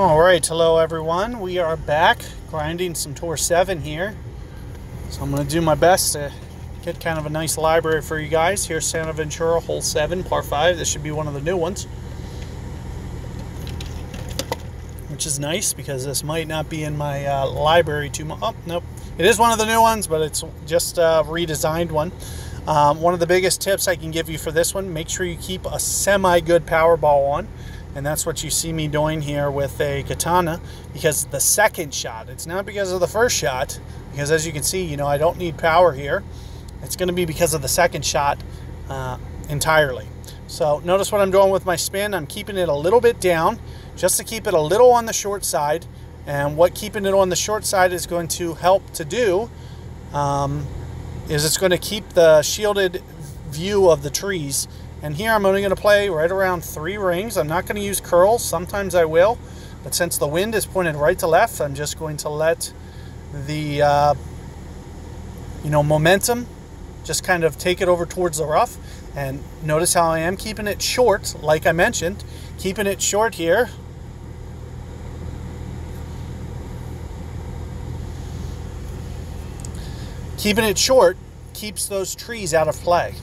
Alright, hello everyone. We are back grinding some Tour 7 here. So I'm going to do my best to get kind of a nice library for you guys. Here's Santa Ventura Hole 7, par 5. This should be one of the new ones. Which is nice because this might not be in my library too much. Oh, nope. It is one of the new ones, but it's just a redesigned one. One of the biggest tips I can give you for this one, make sure you keep a semi-good power ball on. And that's what you see me doing here with a katana, because the second shot, it's not because of the first shot, because as you can see, I don't need power here. It's going to be because of the second shot entirely. So notice what I'm doing with my spin. I'm keeping it a little bit down just to keep it a little on the short side. And what keeping it on the short side is going to help to do is it's going to keep the shielded view of the trees. And here I'm only going to play right around 3 rings. I'm not going to use curls. Sometimes I will. But since the wind is pointed right to left, I'm just going to let the, momentum just kind of take it over towards the rough. And notice how I am keeping it short, like I mentioned. Keeping it short here. Keeping it short keeps those trees out of play.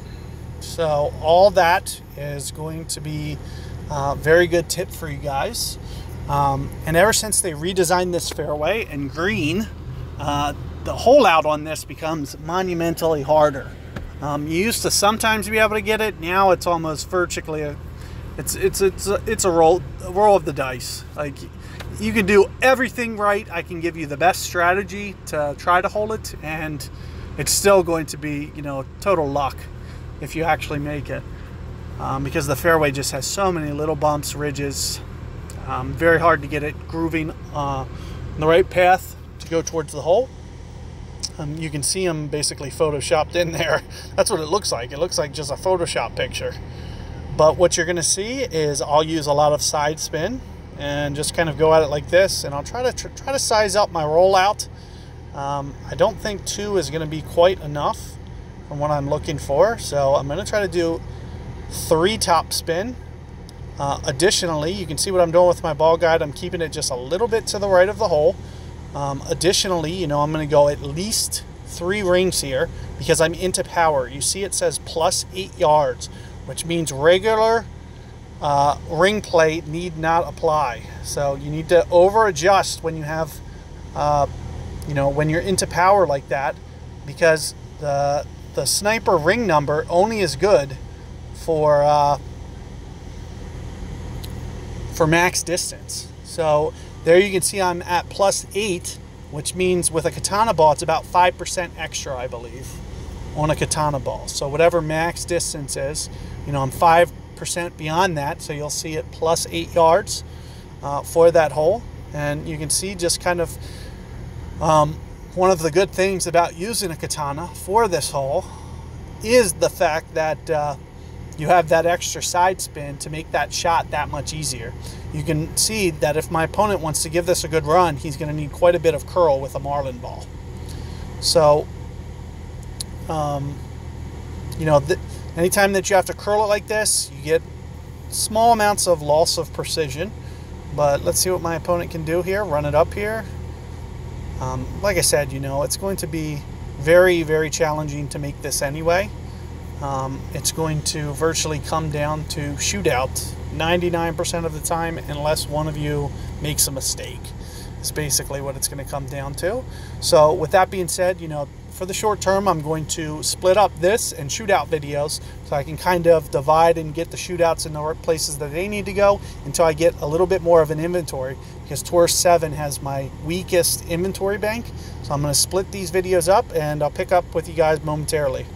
So all that is going to be a very good tip for you guys. And ever since they redesigned this fairway in green, the hole out on this becomes monumentally harder. You used to sometimes be able to get it. Now it's almost virtually it's a roll of the dice. Like, you can do everything right. I can give you the best strategy to try to hold it, and it's still going to be total luck if you actually make it, because the fairway just has so many little bumps, ridges. Very hard to get it grooving on the right path to go towards the hole. You can see them basically photoshopped in there. That's what it looks like. It looks like just a Photoshop picture. But what you're going to see is I'll use a lot of side spin and just kind of go at it like this, and I'll try to size up my rollout. I don't think 2 is going to be quite enough from what I'm looking for, so I'm going to try to do 3 top spin. Additionally, you can see what I'm doing with my ball guide. I'm keeping it just a little bit to the right of the hole. Additionally, I'm going to go at least 3 rings here because I'm into power. You see it says plus 8 yards, which means regular ring play need not apply. So you need to over adjust when you have when you're into power like that, because the sniper ring number only is good for max distance. So there you can see I'm at plus 8, which means with a katana ball it's about 5% extra, I believe, on a katana ball. So whatever max distance is, I'm 5% beyond that, so you'll see it plus 8 yards for that hole. And you can see just kind of one of the good things about using a katana for this hole is the fact that you have that extra side spin to make that shot that much easier. You can see that if my opponent wants to give this a good run, he's going to need quite a bit of curl with a marlin ball. So, anytime that you have to curl it like this, you get small amounts of loss of precision. But let's see what my opponent can do here. Run it up here. Like I said, it's going to be very, very challenging to make this anyway. It's going to virtually come down to shootout 99% of the time, unless one of you makes a mistake. It's basically what it's going to come down to. So with that being said, for the short term, I'm going to split up this and shootout videos so I can kind of divide and get the shootouts in the right places that they need to go until I get a little bit more of an inventory, because Tour 7 has my weakest inventory bank. So I'm going to split these videos up, and I'll pick up with you guys momentarily.